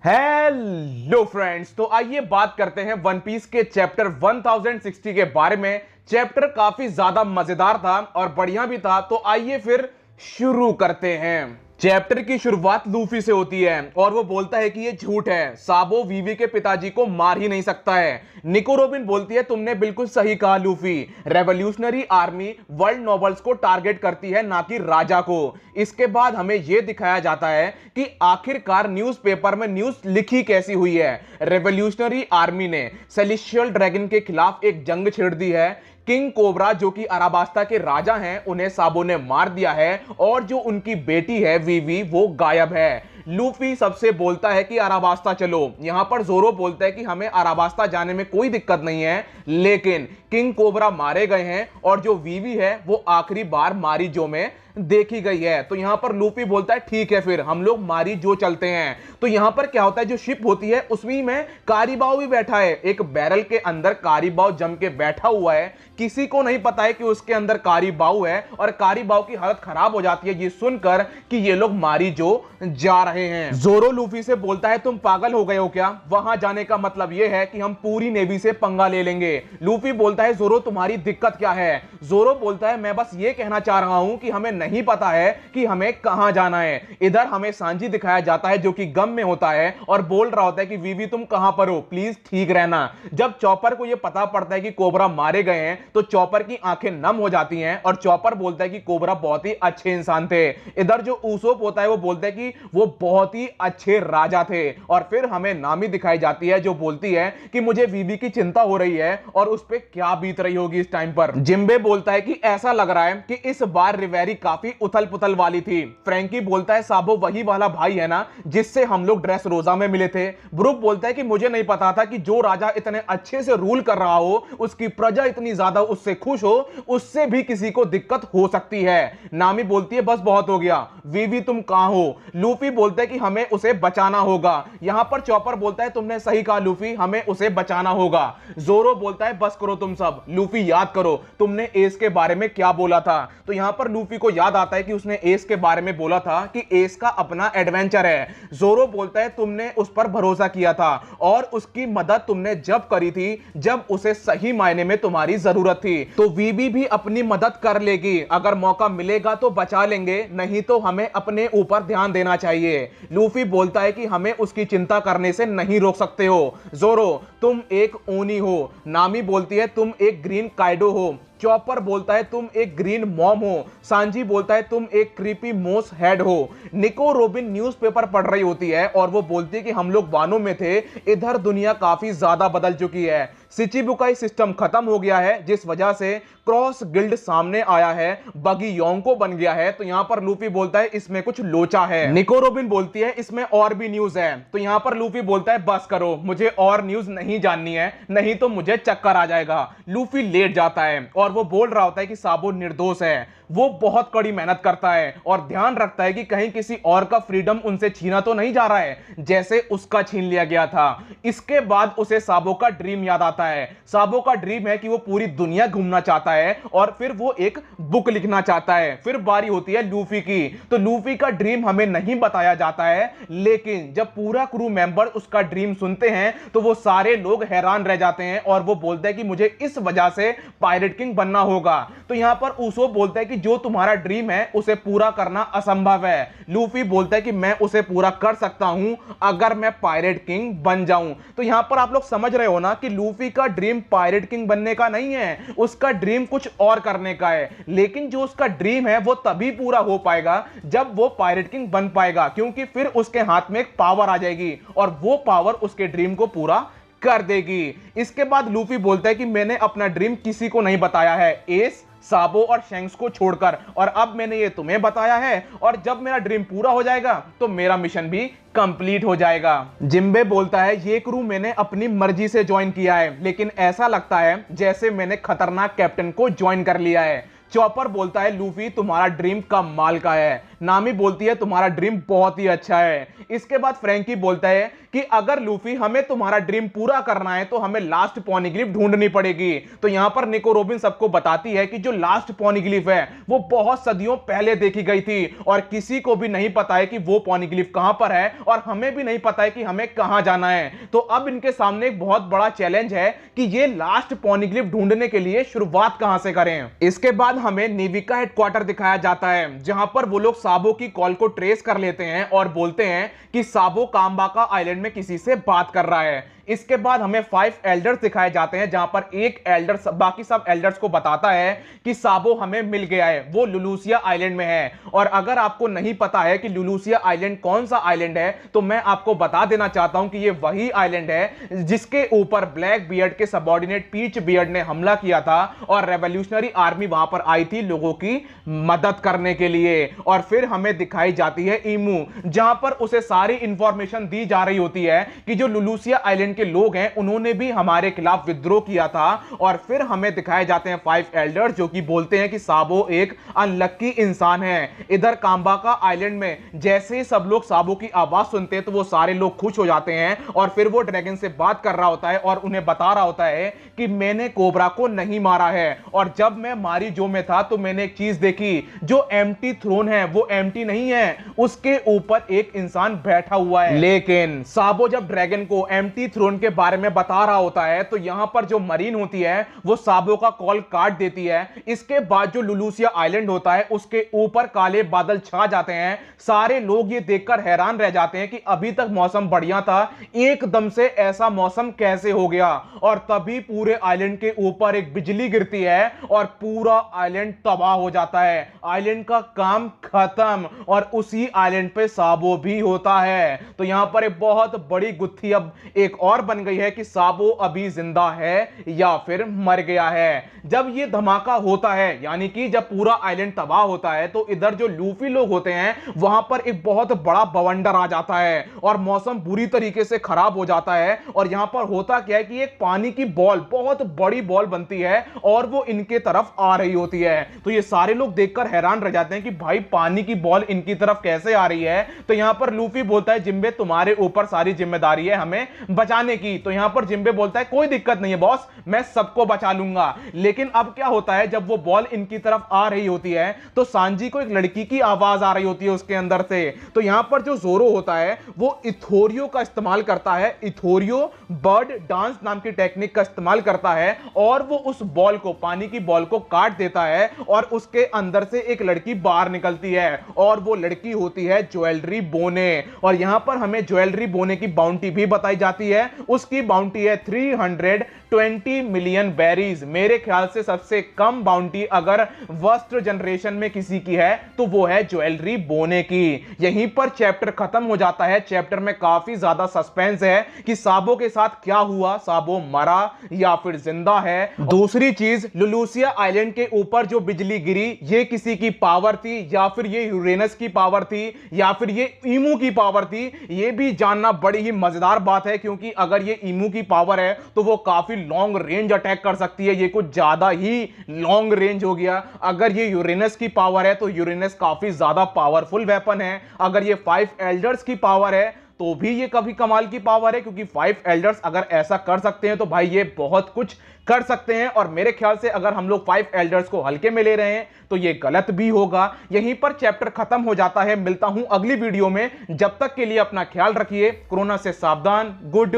Hello friends, तो आइए बात करते हैं वन पीस के चैप्टर 1060 के बारे में। चैप्टर काफी ज्यादा मजेदार था और बढ़िया भी था, तो आइए फिर शुरू करते हैं। चैप्टर की शुरुआत लूफी से होती है और वो बोलता है कि ये झूठ है, साबो वीवी के पिताजी को मार ही नहीं सकता है। निको रोबिन बोलती है तुमने बिल्कुल सही कहा Luffy, revolutionary army world nobles को टारगेट करती है, ना कि राजा को। इसके बाद हमें यह दिखाया जाता है कि आखिरकार न्यूज़पेपर में न्यूज़ लिखी कैसी हुई है। रेवोल्यूशनरी आर्मी ने सेलेस्टियल ड्रैगन के खिलाफ एक जंग छेड़ दी है। किंग कोबरा जो कि अराबास्ता के राजा हैं, उन्हें साबो ने मार दिया है और जो उनकी बेटी है वीवी वो गायब है। लूफी सबसे बोलता है कि अराबास्ता चलो। यहां पर जोरो बोलता है कि हमें अराबास्ता जाने में कोई दिक्कत नहीं है, लेकिन किंग कोबरा मारे गए हैं और जो वीवी है वो आखिरी बार मारीजो में देखी गई है। तो यहां पर लूफी बोलता है ठीक है, फिर हम लोग मारीजो चलते हैं। तो यहां पर क्या होता है, जो शिप होती है उसमें में कारीबाओ भी बैठा है। एक बैरल के अंदर कारीबाओ जम के बैठा हुआ है। किसी को नहीं पता है कि उसके अंदर कारीबाओ है और कारीबाओ की हालत खराब हो जाती है ये सुनकर कि ये लोग मारीजो जा रहे हैं। जोरो लूफी से बोलता है तुम पागल हो गए हो क्या, वहां जाने का मतलब यह है कि हम पूरी नेवी से पंगा ले लेंगे। लूफी बोलता है जोरो तुम्हारी दिक्कत क्या है। जोरो बोलता है मैं बस ये कहना चाह रहा हूं कि हमें नहीं पता है कि हमें कहां जाना है। इधर हमें सांजी दिखाया जाता है जो कि गम में होता है और बोल रहा होता है कि वीवी तुम कहां पर हो, प्लीज ठीक रहना। जब चॉपर को यह पता पड़ता है कि कोबरा मारे गए हैं तो चॉपर की आंखें नम हो जाती हैं और चॉपर बोलता है कि कोबरा बहुत ही अच्छे इंसान थे। इधर जो ऊसोप होता है वो बोलता है कि वो बहुत ही अच्छे राजा थे। और फिर हमें नामी दिखाई जाती है जो बोलती है कि मुझे वीवी की चिंता हो रही है और उस पर क्या बीत रही होगी इस टाइम पर। जिम्बे बोलता है कि ऐसा लग रहा है कि इस बार रिवेरी काफी उथल पुथल वाली थी। फ्रैंकी बोलता है साबो वही वाला भाई है ना जिससे हम लोग ड्रेस रोजा में मिले थे। ब्रुक बोलता है कि मुझे नहीं पता था कि जो राजा इतने अच्छे से रूल कर रहा हो, उसकी प्रजा इतनी ज्यादा उससे खुश हो, उससे भी किसी को दिक्कत हो सकती है। नामी बोलती है बस बहुत हो गया, वीवी तुम कहां हो। लूफी बोलता है कि हमें उसे बचाना होगा। यहां पर चॉपर बोलता है तुमने सही कहा लूफी, हमें उसे बचाना होगा। जोरो बोलता है बस करो तुम सब, लूफी याद करो तुमने एस के बारे में क्या बोला था। तो यहां पर लूफी को याद आता है कि उसने एस के बारे में बोला था कि एस का अपना एडवेंचर है। जोरो बोलता है तुमने उस पर भरोसा किया था और उसकी मदद तुमने जब करी थी जब उसे सही मायने में तुम्हारी जरूरत थी। तो वीबी भी अपनी मदद कर लेगी, अगर मौका मिलेगा तो बचा लेंगे, नहीं तो हमें अपने ऊपर ध्यान देना चाहिए। लूफी बोलता है कि हमें उसकी चिंता करने से नहीं रोक सकते हो। जोरो तुम एक ओनी हो। नामी बोलती है तुम एक ग्रीन काइडो हो। चॉपर बोलता है तुम एक ग्रीन मॉम हो। सांजी बोलता है तुम एक क्रीपी मोस हेड हो। निको रोबिन न्यूज़पेपर पढ़ रही होती है और वो बोलती है कि हम लोग वानों में थे, इधर दुनिया काफी ज्यादा बदल चुकी है। शिचिबुकाई सिस्टम खत्म हो गया है जिस वजह से क्रॉस गिल्ड सामने आया है, बगी योंको बन गया है। तो यहां पर लूफी बोलता है इसमें कुछ लोचा है। निको रोबिन बोलती है इसमें और भी न्यूज है। तो यहां पर लूफी बोलता है बस करो, मुझे और न्यूज नहीं जाननी है, नहीं तो मुझे चक्कर आ जाएगा। लूफी लेट जाता है और वो बोल रहा होता है कि साबो निर्दोष है। वो बहुत कड़ी मेहनत करता है और ध्यान रखता है कि कहीं किसी और का फ्रीडम उनसे छीना तो नहीं जा रहा है जैसे उसका छीन लिया गया था। इसके बाद उसे साबो का ड्रीम याद आता है। साबो का ड्रीम है कि वो पूरी दुनिया घूमना चाहता है और फिर वो एक बुक लिखना चाहता है। फिर बारी होती है लूफी की। तो लूफी का ड्रीम हमें नहीं बताया जाता है, लेकिन जब पूरा क्रू मेंबर उसका ड्रीम सुनते हैं तो वो सारे लोग हैरान रह जाते हैं और वो बोलते हैं कि मुझे इस वजह से पायरेट किंग बनना होगा। तो यहां पर ऊसो बोलता है कि जो तुम्हारा ड्रीम है उसे पूरा करना असंभव है। लूफी बोलता है कि मैं उसे पूरा कर सकता हूं अगर मैं पायरेट किंग बन जाऊं। तो यहां पर आप लोग समझ रहे हो ना कि लूफी का ड्रीम पायरेट किंग बनने का नहीं है, उसका ड्रीम कुछ और करने का है। लेकिन जो उसका ड्रीम है वो तभी पूरा हो पाएगा जब वो पायरेट किंग बन पाएगा, क्योंकि फिर उसके हाथ में एक पावर आ जाएगी और वो पावर उसके ड्रीम को पूरा कर देगी। इसके बाद लूफी बोलता है कि मैंने अपना ड्रीम किसी को नहीं बताया है, एस, साबो और शेंक्स को छोड़कर, और अब मैंने ये तुम्हें बताया है और जब मेरा ड्रीम पूरा हो जाएगा तो मेरा मिशन भी कंप्लीट हो जाएगा। जिम्बे बोलता है ये क्रू मैंने अपनी मर्जी से ज्वाइन किया है, लेकिन ऐसा लगता है जैसे मैंने खतरनाक कैप्टन को ज्वाइन कर लिया है। चॉपर बोलता है लूफी तुम्हारा ड्रीम कमाल का है। नामी बोलती है तुम्हारा ड्रीम बहुत ही अच्छा है। इसके बाद फ्रैंकी बोलता है कि अगर लूफी हमें तुम्हारा ड्रीम पूरा करना है तो हमें लास्ट पॉनीग्लिफ ढूंढनी पड़ेगी। तो यहां पर निको रोबिन सबको बताती है कि जो लास्ट पॉनीग्लिफ है वो बहुत सदियों पहले देखी गई थी और किसी को भी नहीं पता है कि वो पॉनीग्लिफ कहां पर है और हमें भी नहीं पता है कि हमें कहां जाना है। तो अब इनके सामने एक बहुत बड़ा चैलेंज है कि ये लास्ट पॉनीग्लिफ ढूंढने के लिए शुरुआत कहां से करें। इसके बाद हमें नेवी का हेडक्वार्टर दिखाया जाता है जहां पर वो लोग साबो की कॉल को ट्रेस कर लेते हैं और बोलते हैं कि साबो काम्बाका आइलैंड में किसी से बात कर रहा है। इसके बाद हमें 5 एल्डर्स दिखाए जाते हैं जहां पर एक एल्डर बाकी सब एल्डर्स को बताता है कि साबो हमें मिल गया है, वो लुलूसिया आइलैंड में है। और अगर आपको नहीं पता है कि लुलूसिया आइलैंड कौन सा आइलैंड है तो मैं आपको बता देना चाहता हूं कि ये वही आइलैंड है जिसके ऊपर ब्लैक बियर्ड के सबऑर्डिनेट पीच बियर्ड ने हमला किया था और रेवोल्यूशनरी आर्मी वहां पर आई थी लोगों की मदद करने के लिए। और फिर हमें दिखाई जाती है ईमू जहां पर उसे सारी इंफॉर्मेशन दी जा रही होती है कि जो लुलूसिया आइलैंड के लोग हैं उन्होंने भी हमारे खिलाफ विद्रोह किया था। और फिर हमें दिखाए जाते हैं 5 एल्डर्स जो कि बोलते हैं कि साबो एक अनलक्की इंसान है। इधर काम्बाका आइलैंड में जैसे ही सब लोग साबो की आवाज सुनते हैं तो वो सारे लोग खुश हो जाते हैं और फिर वो ड्रैगन से बात कर रहा होता है और उन्हें बता रहा होता है कि मैंने कोबरा को नहीं मारा है और जब मैं मारी जो में था तो मैंने एक चीज देखी, जो एम्प्टी थ्रोन है वो एम्प्टी नहीं है, उसके ऊपर एक इंसान बैठा हुआ है। लेकिन साबो जब ड्रैगन को एम्प्टी थ्रोन के बारे में बता रहा होता है तो यहां पर जो मरीन होती है वो साबो का कॉल काट देती है। इसके बाद जो लुलूसिया आइलैंड होता है उसके ऊपर काले बादल छा जाते हैं। सारे लोग ये देखकर हैरान रह जाते हैं कि अभी तक मौसम बढ़िया था, एकदम से ऐसा मौसम कैसे हो गया। और तभी पूरे आइलैंड के ऊपर एक बिजली गिरती है और पूरा आइलैंड तबाह हो जाता है, आइलैंड का काम खत्म और उसी आइलैंड पे साबो भी होता है। तो यहां पर एक बहुत बड़ी गुत्थी अब एक और बन गई है कि साबो अभी जिंदा है या फिर मर गया है। जब ये धमाका होता है यानी कि जब पूरा आइलैंड तबाह होता है तो इधर जो लूफी लोग होते हैं वहां पर एक बहुत बड़ा बवंडर आ जाता है और मौसम बुरी तरीके से खराब हो जाता है। और यहां पर होता क्या है कि एक पानी की बॉल, बहुत बड़ी बॉल बनती है और वो इनके तरफ आ रही होती है। तो ये सारे लोग देखकर हैरान रह जाते हैं कि भाई पानी की बॉल इनकी तरफ कैसे आ रही है। तो यहां पर लूफी बोलता है जिम्बे तुम्हारे ऊपर सारी जिम्मेदारी है हमें बचाने की। तो यहां पर जिम्बे बोलता है कोई दिक्कत नहीं है बॉस, मैं सबको बचा लूंगा। लेकिन अब क्या होता है जब वो बॉल इनकी तरफ आ रही होती है तो सांजी को एक लड़की की आवाज आ रही होती है उसके अंदर से। तो यहां पर जो जोरो होता है वो इथोरियो का इस्तेमाल करता है, इथोरियो बर्ड डांस नाम की टेक्निक का इस्तेमाल करता है और वो उस बॉल को, पानी की बॉल को काट देता है और उसके अंदर से एक लड़की बाहर निकलती है और वो लड़की होती है ज्वेलरी बोने। और यहां पर हमें ज्वेलरी बोने की बाउंटी भी बताई जाती है, उसकी बाउंटी है 320 मिलियन बेरीज। मेरे ख्याल से सबसे कम बाउंटी अगर वर्स्ट जनरेशन में किसी की है तो वो है ज्वेलरी बोने की। यहीं पर चैप्टर खत्म हो जाता है। चैप्टर में काफी ज्यादा सस्पेंस है कि साबो के साथ क्या हुआ, साबो मरा या फिर जिंदा है। दूसरी चीज, लुलूसिया आइलैंड के ऊपर जो बिजली गिरी ये किसी की पावर थी या फिर ये यूरेनस की पावर थी या फिर ये ईमू की पावर थी, ये भी जानना बड़ी ही मजेदार बात है क्योंकि अगर ये ईमू की पावर है तो वो काफी लॉन्ग रेंज अटैक कर सकती है। ये कुछ ज्यादा ही लॉन्ग रेंज हो गया। अगर ये यूरेनस की पावर है तो यूरेनस काफी ज्यादा पावरफुल वेपन है। अगर ये 5 एल्डर्स की पावर है तो भी ये कभी कमाल की पावर है क्योंकि 5 एल्डर्स अगर ऐसा कर सकते हैं तो भाई ये बहुत कुछ कर सकते हैं। और मेरे ख्याल से अगर हम लोग 5 एल्डर्स को हल्के में ले रहे हैं तो ये गलत भी होगा। यहीं पर चैप्टर खत्म हो जाता है। मिलता हूं अगली वीडियो में, जब तक के लिए अपना ख्याल रखिए, कोरोना से सावधान, गुड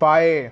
बाय।